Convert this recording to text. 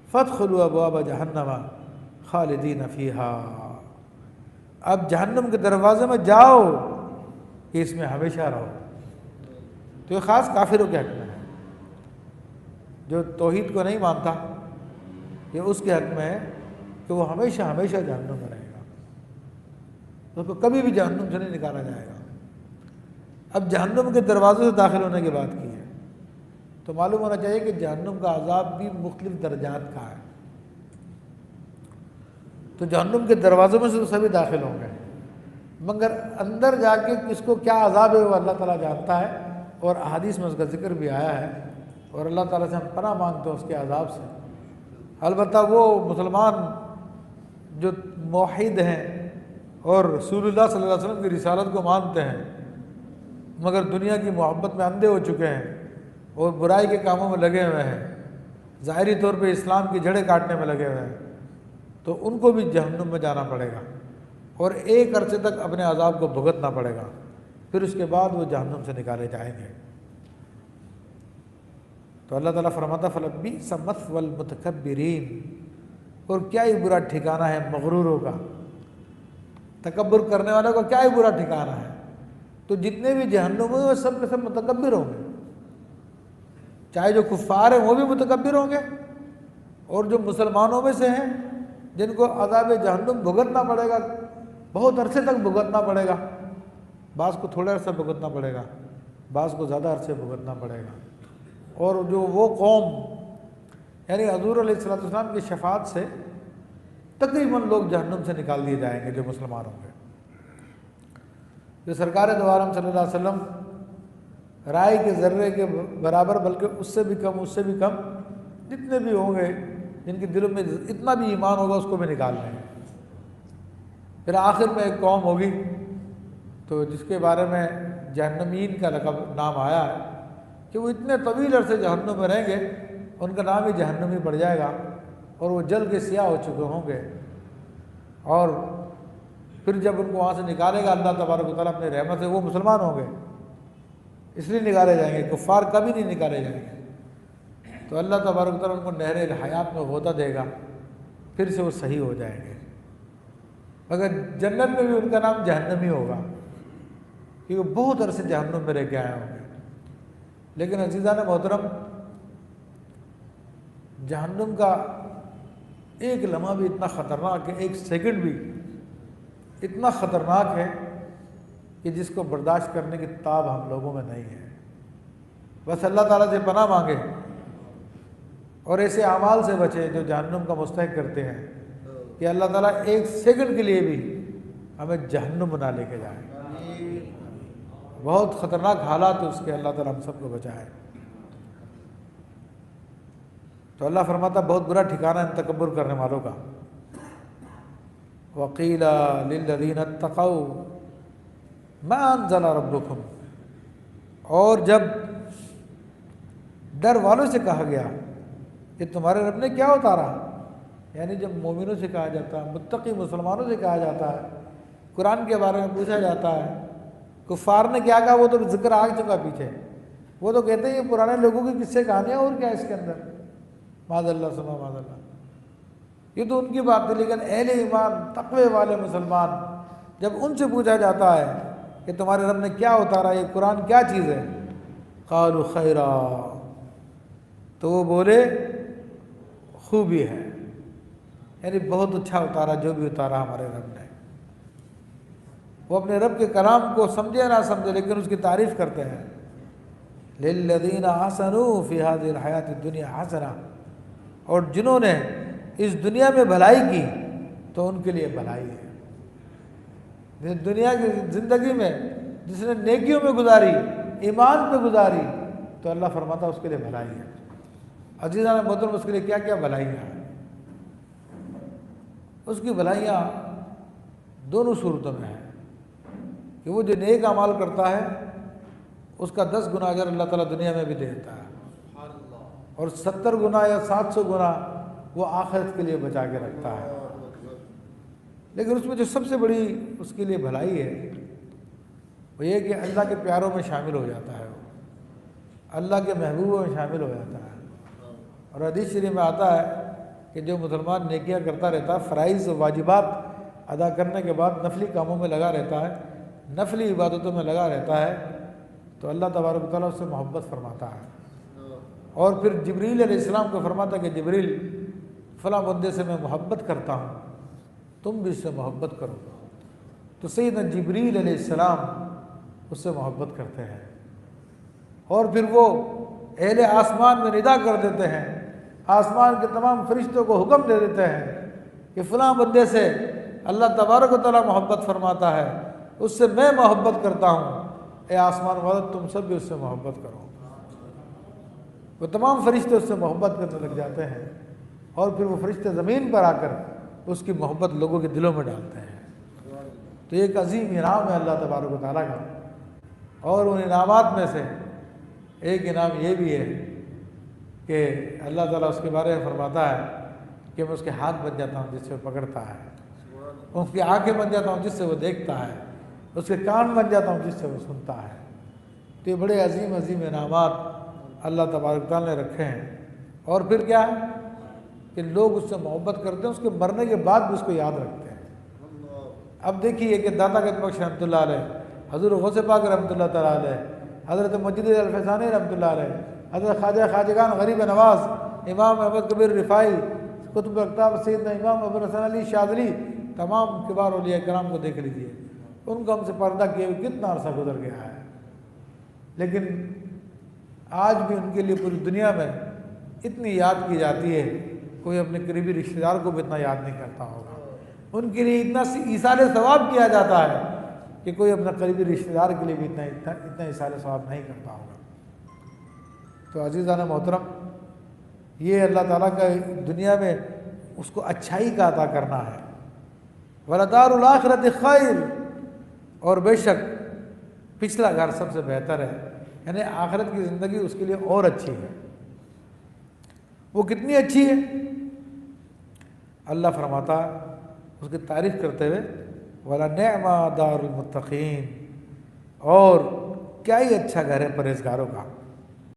فادخلوا ابواب جہنم خالدین فیہا، اب جہنم کے دروازے میں جاؤ کہ اس میں ہمیشہ رہو۔ تو یہ خاص کافروں کے حق میں ہے، جو توحید کو نہیں مانتا، یہ اس کے حق میں ہے کہ وہ ہمیشہ ہمیشہ جہنم میں رہے گا، اس کو کبھی بھی جہنم سے نہیں نکالا جائے گا۔ اب جہنم کے دروازے سے داخل ہونے کی بات کی ہے تو معلوم ہونا چاہیے کہ جہنم کا عذاب بھی مختلف درجات کا ہے۔ تو جہنم کے دروازوں میں سے تو سبھی داخل ہوں گے، مگر اندر جا کے کس کو کیا عذاب ہے وہ اللہ تعالیٰ جانتا ہے، اور احادیث میں اس کا ذکر بھی آیا ہے، اور اللہ تعالیٰ سے ہم پناہ مانگتے ہیں اس کے عذاب سے۔ البتہ وہ مسلمان جو موحد ہیں اور رسول اللہ صلی اللہ علیہ وسلم کی رسالت کو مانتے ہیں مگر دنیا کی محبت میں اندھے ہو چکے ہیں اور برائی کے کاموں میں لگے ہوئے ہیں، ظاہری طور پہ اسلام کی جڑیں کاٹنے میں لگے ہوئے ہیں، تو ان کو بھی جہنم میں جانا پڑے گا اور ایک عرصے تک اپنے عذاب کو بھگتنا پڑے گا، پھر اس کے بعد وہ جہنم سے نکالے جائیں گے۔ تو اللہ تعالیٰ فرماتا فَلَبِئْسَ مَثْوَى الْمُتَكَبِّرِينَ، اور کیا ہی برا ٹھکانہ ہے مغروروں کا، تکبر کرنے والوں کا کیا ہی برا ٹھکانہ ہے۔ تو جتنے بھی جہنم میں وہ سب کے سب متکبر ہوں گے، چاہے جو کفار ہیں وہ بھی متکبر ہوں گے، اور جو مسلمانوں میں سے ہیں جن کو عذاب جہنم بھگتنا پڑے گا، بہت عرصے تک بھگتنا پڑے گا، بعض کو تھوڑے عرصے بھگتنا پڑے گا، بعض کو زیادہ عرصے بھگتنا پڑے گا۔ اور جو وہ قوم یعنی حضور علیہ السلام کی شفاعت سے تقریباً لوگ جہنم سے نکال دیے جائیں گے جو مسلمان ہوں گے۔ جو سرکار دو عالم صلی اللہ علیہ وسلم رائے کے ذرے کے برابر بلکہ اس سے بھی کم جتنے بھی ہوں گے جن کے دلوں میں اتنا بھی ایمان ہوگا اس کو بھی نکال لیں گے۔ پھر آخر میں ایک قوم ہوگی تو جس کے بارے میں جہنمین کا لقب نام آیا ہے کہ وہ اتنے طویل عرصے جہنم میں رہیں گے، ان کا نام ہی جہنمی پڑ جائے گا اور وہ جل کے سیاہ ہو چکے ہوں گے، اور پھر جب ان کو وہاں سے نکالے گا اللہ تبارک و تعالیٰ اپنے رحمت سے، وہ مسلمان ہوں گے اس لیے نکالے جائیں گے، کفار کبھی نہیں نکالے جائیں گے۔ تو اللہ تبارک و تعالیٰ ان کو نہر حیات میں غوطہ دے گا، پھر سے وہ صحیح ہو جائیں گے، مگر جنت میں بھی ان کا نام جہنمی ہوگا کیونکہ بہت عرصے جہنم میں رہ کے آئے ہوں گے۔ لیکن عزیزان محترم، جہنم کا ایک لمحہ بھی اتنا خطرناک ہے، ایک سیکنڈ بھی اتنا خطرناک ہے کہ جس کو برداشت کرنے کی تاب ہم لوگوں میں نہیں ہے۔ بس اللہ تعالیٰ سے پناہ مانگے اور ایسے اعمال سے بچے جو جہنم کا مستحق کرتے ہیں کہ اللہ تعالیٰ ایک سیکنڈ کے لیے بھی ہمیں جہنم نہ لے کے جائے۔ بہت خطرناک حالات اس کے، اللہ تعالیٰ ہم سب کو بچائے۔ تو اللہ فرماتا بہت برا ٹھکانہ ان تکبر کرنے والوں کا۔ وَقِيلَ لِلَّذِينَ اتَّقَوْا مَا أَنزَلَ رَبُّكُمْ، اور جب ڈر والوں سے کہا گیا کہ تمہارے رب نے کیا اتارا، یعنی جب مومنوں سے کہا جاتا ہے، متقی مسلمانوں سے کہا جاتا ہے، قرآن کے بارے میں پوچھا جاتا ہے، کفار نے کیا کہا وہ تو ذکر آ چکا پیچھے، وہ تو کہتے ہیں یہ پرانے لوگوں کی قصے کہانیاں اور کیا اس کے اندر، معاذ اللہ سما معاذ اللہ، یہ تو ان کی بات ہے۔ لیکن اہل ایمان تقوی والے مسلمان جب ان سے پوچھا جاتا ہے کہ تمہارے رب نے کیا اتارا، یہ قرآن کیا چیز ہے، قالوا خیرا، تو وہ بولے خوبی ہے، یعنی بہت اچھا اتارا جو بھی اتارا ہمارے رب نے۔ وہ اپنے رب کے کلام کو سمجھے نہ سمجھے لیکن اس کی تعریف کرتے ہیں۔ للذین احسنوا فی هذه الحیات الدنیا حسنہ، اور جنہوں نے اس دنیا میں بھلائی کی تو ان کے لیے بھلائی ہے۔ دنیا کی زندگی میں جس نے نیکیوں میں گزاری، ایمان پہ گزاری، تو اللہ فرماتا اس کے لیے بھلائی ہے۔ عزیزان محترم، اس کے لیے کیا کیا بھلائیاں ہیں؟ اس کی بھلائیاں دونوں صورتوں میں ہیں کہ وہ جو نیک اعمال کرتا ہے اس کا 10 گنا اجر اللہ تعالیٰ دنیا میں بھی دیتا ہے، اور 70 گنا یا 700 گنا وہ آخرت کے لیے بچا کے رکھتا ہے۔ لیکن اس میں جو سب سے بڑی اس کے لیے بھلائی ہے وہ یہ کہ اللہ کے پیاروں میں شامل ہو جاتا ہے، وہ اللہ کے محبوبوں میں شامل ہو جاتا ہے۔ اور حدیث شریف میں آتا ہے کہ جو مسلمان نیکیاں کرتا رہتا ہے، فرائض و واجبات ادا کرنے کے بعد نفلی کاموں میں لگا رہتا ہے، نفلی عبادتوں میں لگا رہتا ہے، تو اللہ تبارک و تعالیٰ اس سے محبت فرماتا ہے۔ اور پھر جبریل علیہ السلام کو فرماتا کہ جبریل فلاں بندے سے میں محبت کرتا ہوں، تم بھی اس سے محبت کرو، تو سیدنا جبریل علیہ السلام اس سے محبت کرتے ہیں، اور پھر وہ اہل آسمان میں ندا کر دیتے ہیں، آسمان کے تمام فرشتوں کو حکم دے دیتے ہیں کہ فلاں بندے سے اللہ تبارک و تعالیٰ محبت فرماتا ہے، اس سے میں محبت کرتا ہوں، اے آسمان والو تم سب بھی اس سے محبت کرو۔ وہ تمام فرشتے اس سے محبت کرنے لگ جاتے ہیں، اور پھر وہ فرشتے زمین پر آ کر اس کی محبت لوگوں کے دلوں میں ڈالتے ہیں۔ تو یہ ایک عظیم انعام ہے اللہ تبارک و تعالیٰ کا، اور ان انعامات میں سے ایک انعام یہ بھی ہے کہ اللہ تعالیٰ اس کے بارے میں فرماتا ہے کہ میں اس کے ہاتھ بن جاتا ہوں جس سے وہ پکڑتا ہے، اس کی آنکھیں بن جاتا ہوں جس سے وہ دیکھتا ہے، اس کے کان بن جاتا ہوں جس سے وہ سنتا ہے۔ تو یہ بڑے عظیم عظیم انعامات اللہ تبارک و تعالیٰ نے رکھے ہیں۔ اور پھر کیا ہے کہ لوگ اس سے محبت کرتے ہیں، اس کے مرنے کے بعد بھی اس کو یاد رکھتے ہیں۔ اب دیکھیے کہ داتا گنج بخش رحمۃ اللہ علیہ، حضور غوث پاک رحمۃ اللہ تعالیٰ علیہ، حضرت مجدد الفیضانی رحمۃ اللہ علیہ، حضرت خواجہ خواجگان غریب نواز، امام احمد کبیر رفاعی، قطب اقطاب سیدنا امام ابو الحسن علی شاذلی، تمام کبار اولیاء کرام کو دیکھ لیجیے، ان کو ہم سے پردہ کیے ہوئے کتنا عرصہ گزر گیا ہے، لیکن آج بھی ان کے لیے پوری دنیا میں اتنی یاد کی جاتی ہے، کوئی اپنے قریبی رشتہ دار کو بھی اتنا یاد نہیں کرتا ہوگا، ان کے لیے اتنا ایصال ثواب کیا جاتا ہے کہ کوئی اپنے قریبی رشتہ دار کے لیے بھی اتنا ایصال ثواب نہیں کرتا ہوگا۔ تو عزیزان محترم، یہ اللہ تعالیٰ کا دنیا میں اس کو اچھائی کا عطا کرنا ہے۔ وَلَدَارُ الْآخِرَةِ خَيْرٌ، اور بے شک پچھلا گھر سب سے بہتر ہے، یعنی آخرت کی زندگی اس کے لیے اور اچھی ہے۔ وہ کتنی اچھی ہے؟ اللہ فرماتا اس کی تعریف کرتے ہوئے وَلَنِعْمَ دَارُ الْمُتَّقِينَ، اور کیا ہی اچھا گھر ہے پرہیزگاروں کا۔